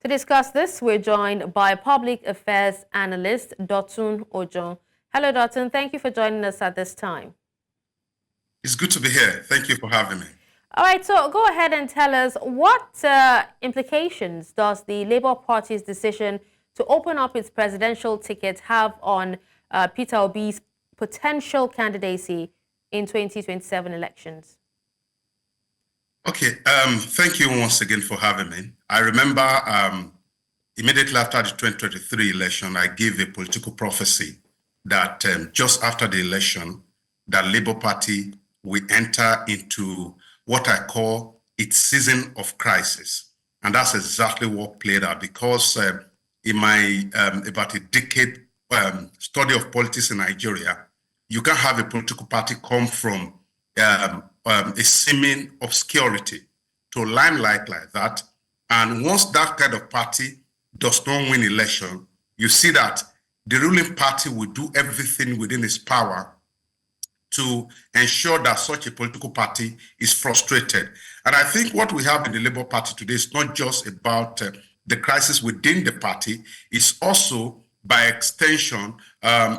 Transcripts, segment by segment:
To discuss this, we're joined by public affairs analyst Dotun Ojon. Hello, Dotun. Thank you for joining us at this time. It's good to be here. Thank you for having me. All right, so go ahead and tell us what implications does the Labour Party's decision to open up its presidential ticket have on Peter Obi's potential candidacy in 2027 elections? Okay, thank you once again for having me. I remember immediately after the 2023 election, I gave a political prophecy that just after the election, the Labour Party will enter into what I call its season of crisis. And that's exactly what played out, because in my about a decade study of politics in Nigeria, you can have a political party come from a seeming obscurity to limelight like that. And once that kind of party does not win election, you see that the ruling party will do everything within its power to ensure that such a political party is frustrated. And I think what we have in the Labour Party today is not just about the crisis within the party, it's also, by extension,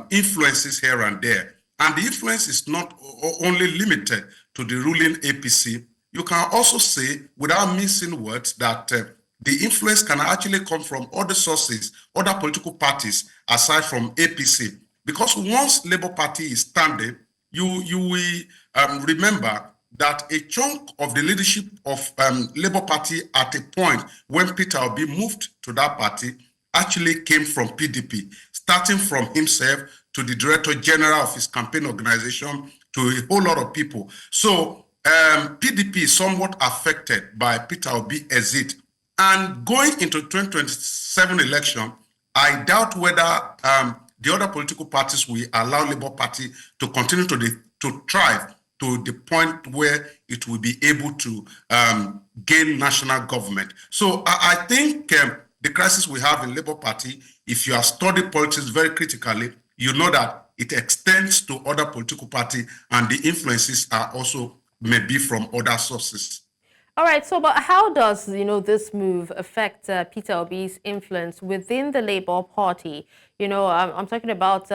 influences here and there. And the influence is not only limited to the ruling APC. You can also say, without missing words, that the influence can actually come from other sources, other political parties, aside from APC. Because once Labour Party is standing, you will remember that a chunk of the leadership of Labour Party at a point when Peter Obi moved to that party actually came from PDP, starting from himself to the Director General of his campaign organization, to a whole lot of people. So PDP is somewhat affected by Peter Obi exit. And going into 2027 election, I doubt whether the other political parties will allow Labour Party to continue to thrive to the point where it will be able to gain national government. So I think the crisis we have in Labour Party, if you have studied politics very critically, you know that it extends to other political parties, and the influences are also maybe from other sources. All right, so but how does this move affect Peter Obi's influence within the Labour Party? I'm talking about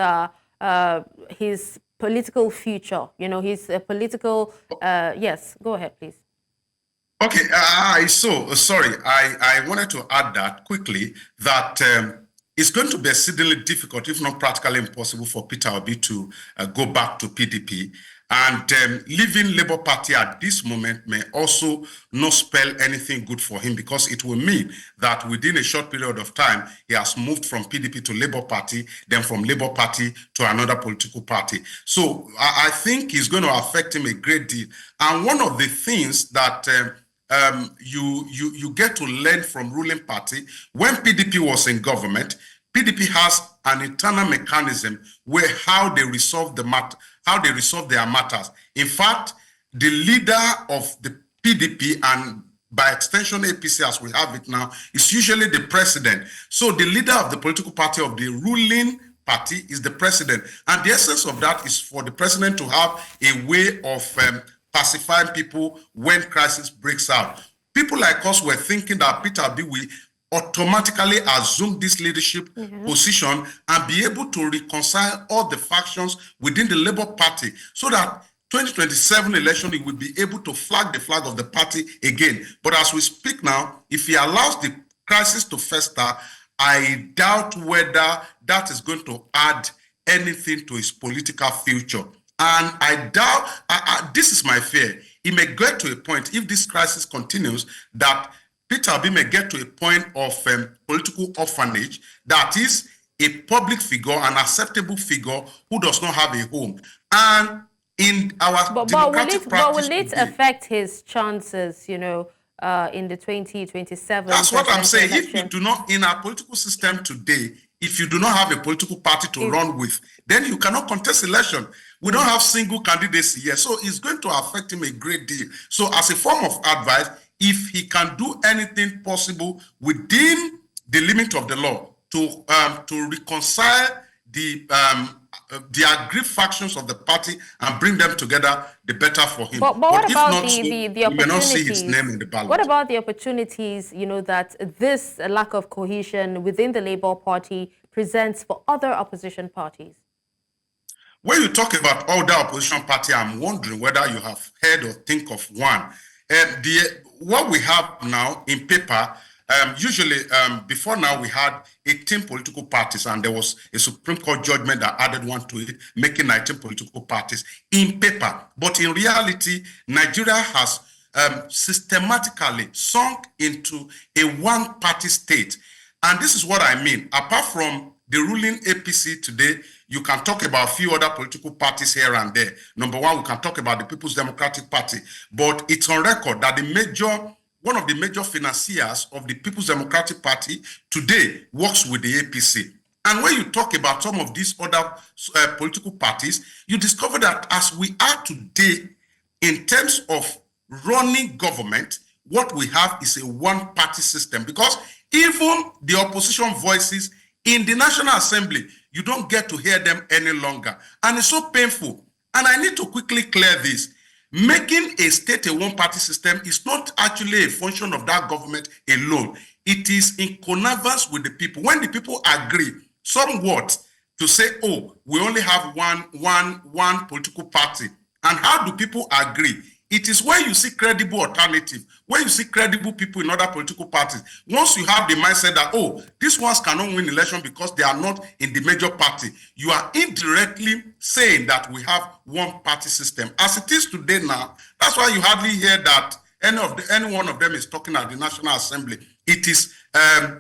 his political future. His political. Yes, go ahead, please. Okay, sorry. I wanted to add that quickly that it's going to be exceedingly difficult, if not practically impossible, for Peter Obi to go back to PDP. And leaving Labour Party at this moment may also not spell anything good for him, because it will mean that within a short period of time, he has moved from PDP to Labour Party, then from Labour Party to another political party. So I think it's going to affect him a great deal. And one of the things that you get to learn from ruling party, when PDP was in government, PDP has an internal mechanism where how they resolve their matters. In fact, the leader of the PDP, and by extension APC as we have it now, is usually the president. So the leader of the political party of the ruling party is the president. And the essence of that is for the president to have a way of pacifying people when crisis breaks out. People like us were thinking that Peter Obi will automatically assume this leadership position and be able to reconcile all the factions within the Labour Party, so that 2027 election he will be able to flag the flag of the party again. But as we speak now, if he allows the crisis to fester, I doubt whether that is going to add anything to his political future. And I doubt, this is my fear, he may get to a point, if this crisis continues, that Peter Obi may get to a point of political orphanage, that is a public figure, an acceptable figure who does not have a home. And in our democratic practice, will it affect his chances, in the 2027? That's what I'm saying. Election? If you do not, in our political system today, if you do not have a political party to run with, then you cannot contest election. We don't have single candidacy here. So it's going to affect him a great deal. So as a form of advice, if he can do anything possible within the limit of the law to reconcile the the aggrieved factions of the party and bring them together, the better for him. But what about if not the so, we may not see his name in the ballot. What about the opportunities, that this lack of cohesion within the Labour Party presents for other opposition parties? When you talk about other opposition party, I'm wondering whether you have heard or think of one. What we have now in paper, usually before now we had 18 political parties, and there was a Supreme Court judgment that added one to it, making 19 political parties in paper. But in reality, Nigeria has systematically sunk into a one-party state. And this is what I mean. Apart from the ruling APC today, you can talk about a few other political parties here and there. Number one, we can talk about the People's Democratic Party, but it's on record that one of the major financiers of the People's Democratic Party today works with the APC. And when you talk about some of these other political parties, you discover that as we are today, in terms of running government, what we have is a one-party system, because even the opposition voices in the National Assembly, you don't get to hear them any longer. And it's so painful. And I need to quickly clear this. Making a state a one-party system is not actually a function of that government alone. It is in connivance with the people. When the people agree somewhat to say, oh, we only have one political party. And how do people agree? It is when you see credible alternative, when you see credible people in other political parties. Once you have the mindset that, oh, these ones cannot win election because they are not in the major party, you are indirectly saying that we have one party system. As it is today now, that's why you hardly hear that any one of them is talking at the National Assembly. It is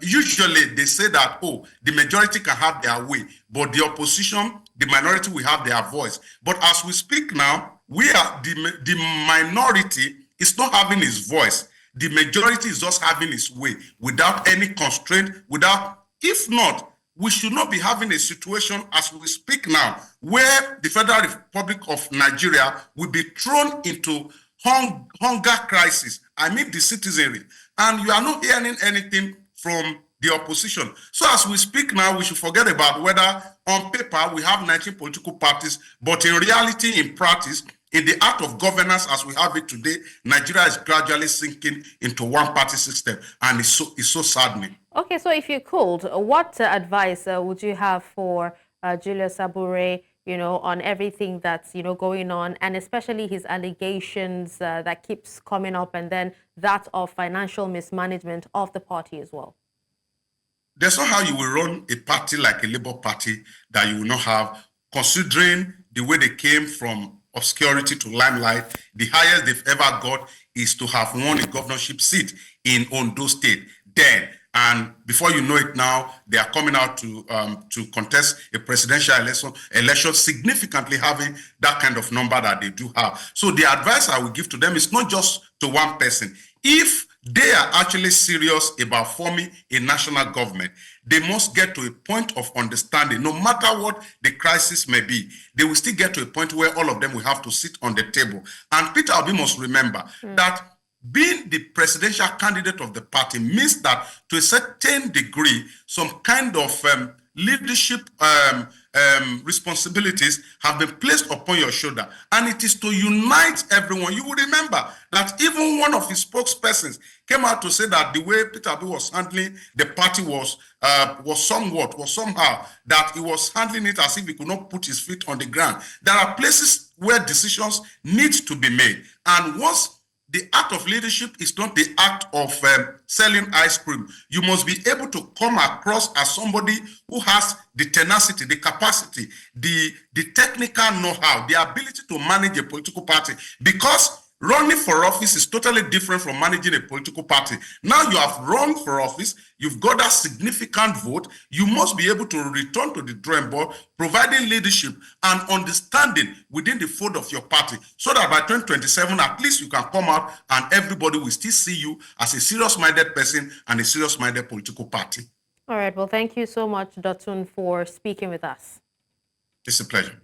usually they say that, oh, the majority can have their way, but the opposition, the minority will have their voice. But as we speak now, the minority is not having its voice. The majority is just having its way without any constraint, if not, we should not be having a situation as we speak now where the Federal Republic of Nigeria will be thrown into hunger crisis. I mean the citizenry. And you are not hearing anything from the opposition. So as we speak now, we should forget about whether on paper we have 19 political parties, but in reality, in practice, in the act of governance as we have it today, Nigeria is gradually sinking into one-party system, and it's so saddening. Okay, so if you could, what advice would you have for Julius Abure, on everything that's, going on, and especially his allegations that keeps coming up, and then that of financial mismanagement of the party as well? There's not how you will run a party like a Labour Party that you will not have, considering the way they came from obscurity to limelight. The highest they've ever got is to have won a governorship seat in Ondo State then. And before you know it now, they are coming out to contest a presidential election, significantly having that kind of number that they do have. So the advice I will give to them is not just to one person. If they are actually serious about forming a national government, they must get to a point of understanding. No matter what the crisis may be, they will still get to a point where all of them will have to sit on the table. And Peter Obi must remember that being the presidential candidate of the party means that to a certain degree, some kind of leadership responsibilities have been placed upon your shoulder, and it is to unite everyone. You will remember that even one of his spokespersons came out to say that the way Peter Obi was handling the party was somehow that he was handling it as if he could not put his feet on the ground. There are places where decisions need to be made, and once the act of leadership is not the act of selling ice cream. You must be able to come across as somebody who has the tenacity, the capacity, the technical know-how, the ability to manage a political party. Because running for office is totally different from managing a political party. Now you have run for office, you've got that significant vote, you must be able to return to the drawing board, providing leadership and understanding within the fold of your party, so that by 2027, at least you can come out and everybody will still see you as a serious-minded person and a serious-minded political party. All right. Well, thank you so much, Dotun, for speaking with us. It's a pleasure.